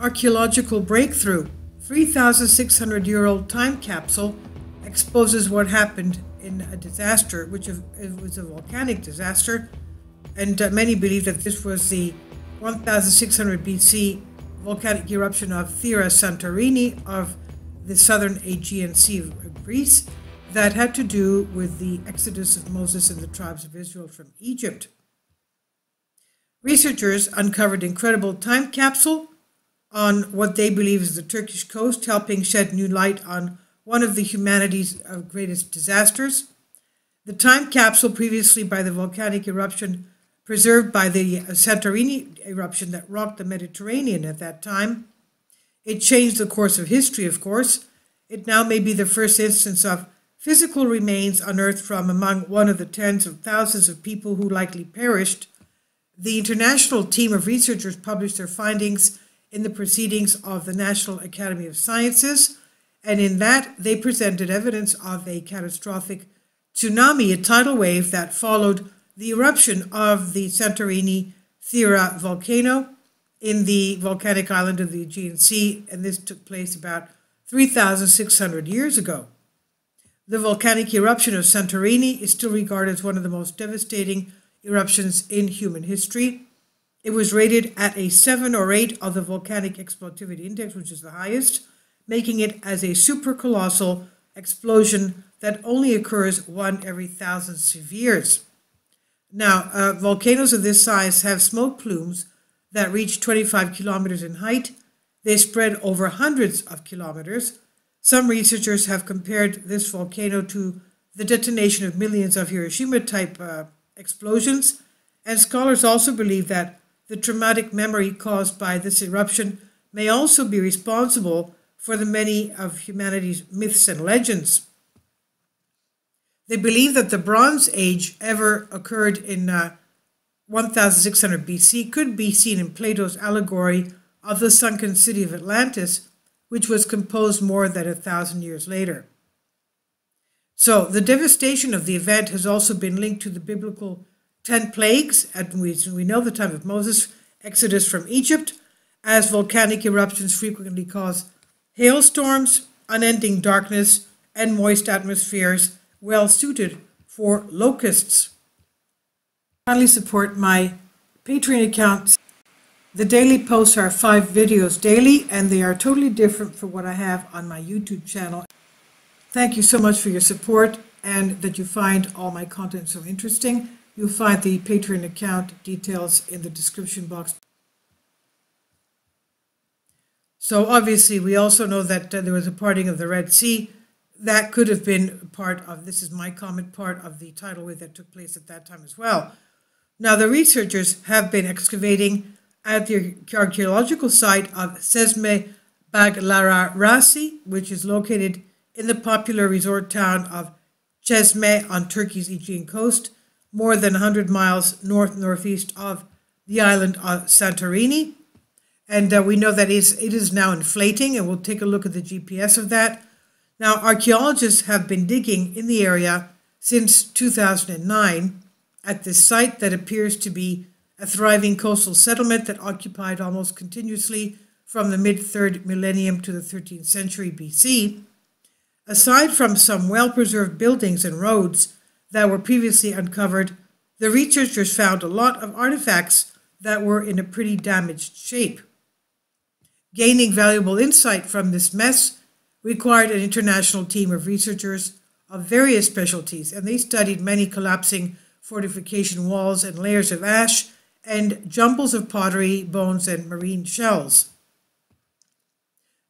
Archaeological breakthrough. 3,600-year-old time capsule exposes what happened in a disaster, which it was a volcanic disaster, and many believe that this was the 1600 BC volcanic eruption of Thera Santorini of the southern Aegean Sea of Greece that had to do with the exodus of Moses and the tribes of Israel from Egypt. Researchers uncovered incredible time capsule on what they believe is the Turkish coast, helping shed new light on one of the humanity's greatest disasters. The time capsule, previously by the volcanic eruption preserved by the Santorini eruption that rocked the Mediterranean at that time, it changed the course of history, of course. It now may be the first instance of physical remains unearthed from among one of the tens of thousands of people who likely perished. The international team of researchers published their findings in the proceedings of the National Academy of Sciences, and in that they presented evidence of a catastrophic tsunami, a tidal wave that followed the eruption of the Santorini Thera volcano in the volcanic island of the Aegean Sea, and this took place about 3,600 years ago. The volcanic eruption of Santorini is still regarded as one of the most devastating eruptions in human history. It was rated at a 7 or 8 of the Volcanic Explosivity Index, which is the highest, making it as a supercolossal explosion that only occurs one every thousands of years. Now, volcanoes of this size have smoke plumes that reach 25 kilometers in height. They spread over hundreds of kilometers. Some researchers have compared this volcano to the detonation of millions of Hiroshima-type explosions, and scholars also believe that the traumatic memory caused by this eruption may also be responsible for the many of humanity's myths and legends. They believe that the Bronze Age ever occurred in 1600 BC could be seen in Plato's allegory of the sunken city of Atlantis, which was composed more than 1,000 years later. So the devastation of the event has also been linked to the biblical 10 plagues, and we know the time of Moses' exodus from Egypt, as volcanic eruptions frequently cause hailstorms, unending darkness, and moist atmospheres well suited for locusts. Kindly support my Patreon account. The daily posts are 5 videos daily, and they are totally different from what I have on my YouTube channel. Thank you so much for your support and that you find all my content so interesting. You'll find the Patreon account details in the description box. So obviously we also know that there was a parting of the Red Sea. That could have been part of, this is my comment, part of the tidal wave that took place at that time as well. Now the researchers have been excavating at the archaeological site of Sesme Baglararasi, which is located in the popular resort town of Çeşme on Turkey's Aegean coast, more than 100 miles northeast of the island of Santorini. And we know that it is now inflating, and we'll take a look at the GPS of that. Now, archaeologists have been digging in the area since 2009 at this site that appears to be a thriving coastal settlement that occupied almost continuously from the mid-3rd millennium to the 13th century BC. Aside from some well-preserved buildings and roads that were previously uncovered, the researchers found a lot of artifacts that were in a pretty damaged shape. Gaining valuable insight from this mess required an international team of researchers of various specialties, and they studied many collapsing fortification walls and layers of ash and jumbles of pottery, bones, and marine shells.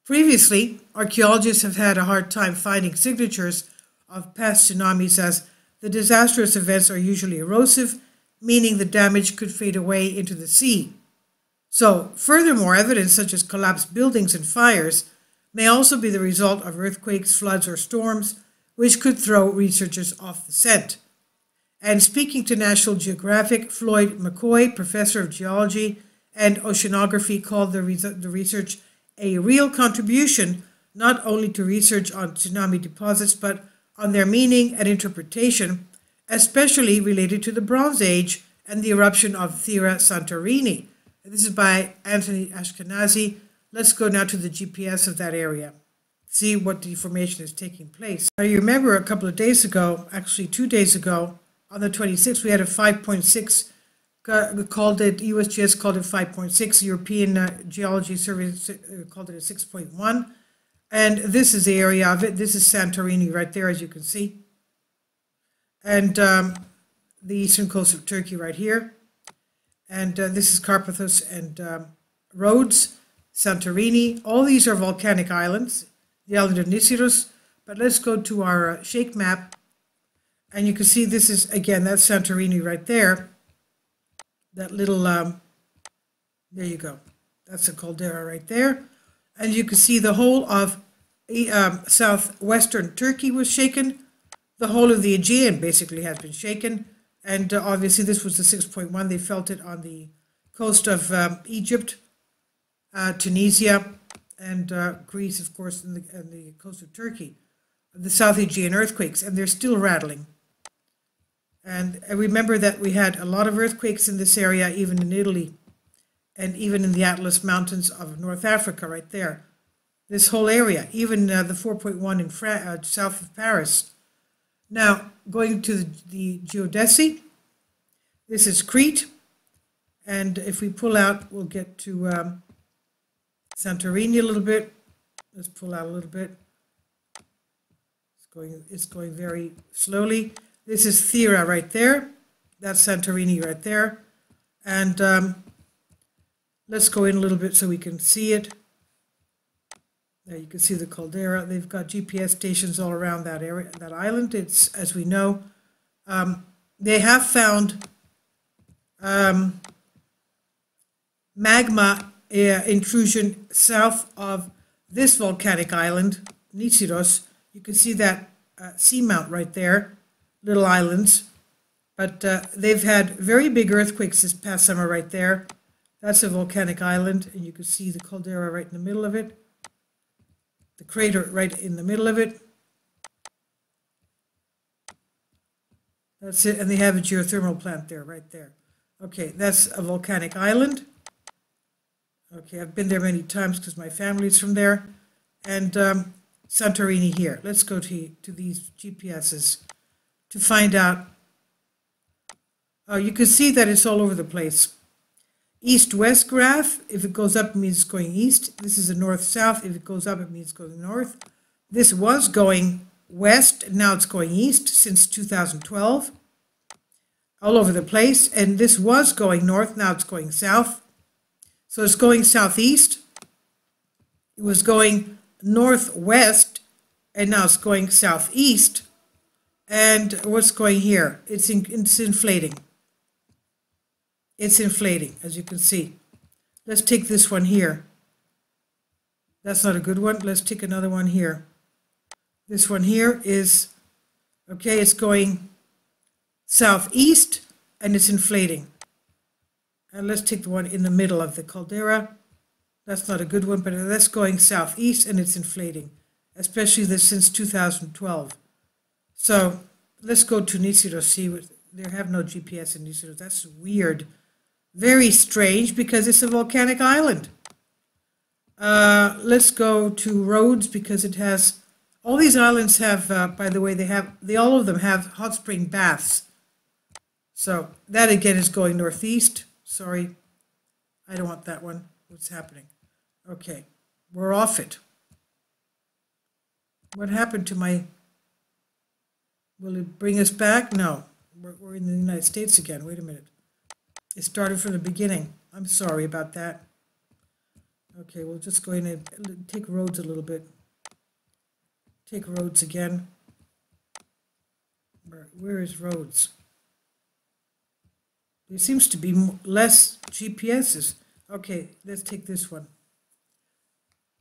Previously, archaeologists have had a hard time finding signatures of past tsunamis, as the disastrous events are usually erosive, meaning the damage could fade away into the sea. So, furthermore, evidence such as collapsed buildings and fires may also be the result of earthquakes, floods, or storms, which could throw researchers off the scent. And speaking to National Geographic, Floyd McCoy, professor of geology and oceanography, called the research a real contribution not only to research on tsunami deposits, but on their meaning and interpretation, especially related to the Bronze Age and the eruption of Thera Santorini. This is by Anthony Ashkenazi Let's go now to the GPS of that area, see what deformation is taking place. Now you remember a couple of days ago, actually 2 days ago, on the 26th, we had a 5.6, called it, USGS called it 5.6, European Geology Service called it a 6.1. And this is the area of it. This is Santorini right there, as you can see. And the eastern coast of Turkey right here. And this is Carpathos and Rhodes, Santorini. All these are volcanic islands, the island of Nisyros. But let's go to our shake map. And you can see this is, again, that's Santorini right there. That little, there you go. That's a caldera right there. And you can see the whole of southwestern Turkey was shaken. The whole of the Aegean basically has been shaken. And obviously this was the 6.1. They felt it on the coast of Egypt, Tunisia, and Greece, of course, and the coast of Turkey. The South Aegean earthquakes, and they're still rattling. And remember that we had a lot of earthquakes in this area, even in Italy, and even in the Atlas Mountains of North Africa right there. This whole area, even the 4.1 in south of Paris. Now, going to the geodesy, this is Crete, and if we pull out, we'll get to Santorini a little bit. Let's pull out a little bit. It's going very slowly. This is Thera right there. That's Santorini right there. And let's go in a little bit so we can see it. There you can see the caldera. They've got GPS stations all around that area, that island. It's, as we know, they have found magma intrusion south of this volcanic island, Nisyros. You can see that seamount right there, little islands. But they've had very big earthquakes this past summer right there. That's a volcanic island, and you can see the caldera right in the middle of it. The crater right in the middle of it. That's it, and they have a geothermal plant there, right there. Okay, that's a volcanic island. Okay, I've been there many times because my family's from there. And Santorini here. Let's go to these GPSs to find out. Oh, you can see that it's all over the place. East-west graph, if it goes up, it means it's going east. This is a north-south. If it goes up, it means it's going north. This was going west, and now it's going east since 2012. All over the place. And this was going north, now it's going south. So it's going southeast. It was going northwest, and now it's going southeast. And what's going here? It's inflating. It's inflating, as you can see. Let's take this one here. That's not a good one. Let's take another one here. This one here is, okay, it's going southeast, and it's inflating. And let's take the one in the middle of the caldera. That's not a good one, but that's going southeast, and it's inflating, especially this since 2012. So let's go to Nisyros, see what, they have no GPS in Nisyros. That's weird. Very strange because it's a volcanic island. Let's go to Rhodes because it has, all these islands have, by the way, all of them have hot spring baths. So that again is going northeast. Sorry, I don't want that one. What's happening? Okay, we're off it. What happened to my, will it bring us back? No, we're in the United States again. Wait a minute. It started from the beginning. I'm sorry about that. Okay, we'll just go in and take Rhodes a little bit. Take Rhodes again. Where is Rhodes? There seems to be less GPSs. Okay, let's take this one.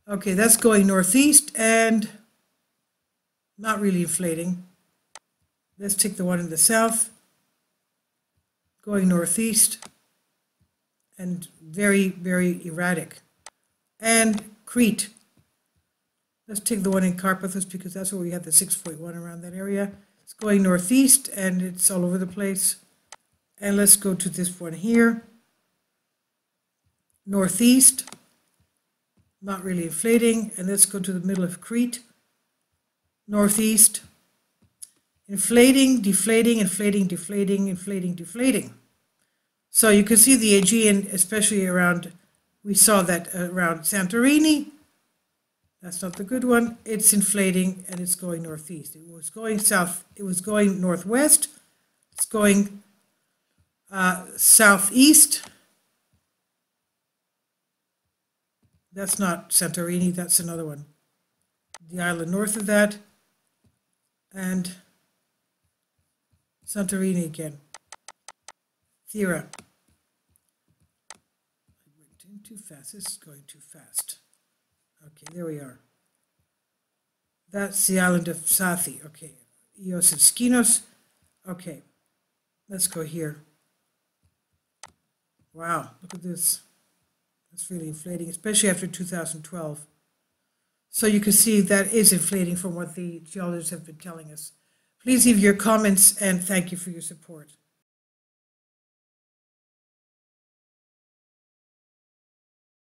Okay, that's going northeast and not really inflating. Let's take the one in the south. Going northeast and very, very erratic. And Crete. Let's take the one in Carpathos because that's where we had the 6.1 around that area. It's going northeast and it's all over the place. And let's go to this one here. Northeast. not really inflating. And let's go to the middle of Crete, northeast. Inflating, deflating, inflating, deflating, inflating, deflating. So you can see the Aegean, especially around, we saw that around Santorini. That's not the good one. It's inflating and it's going northeast. It was going south. It was going northwest. It's going southeast. That's not Santorini. That's another one. The island north of that. And Santorini again. Thera. I went in too fast. This is going too fast. Okay, there we are. That's the island of Sathi. Okay, Ios and Skinos. Okay, let's go here. Wow, look at this. That's really inflating, especially after 2012. So you can see that is inflating from what the geologists have been telling us. Please leave your comments and thank you for your support.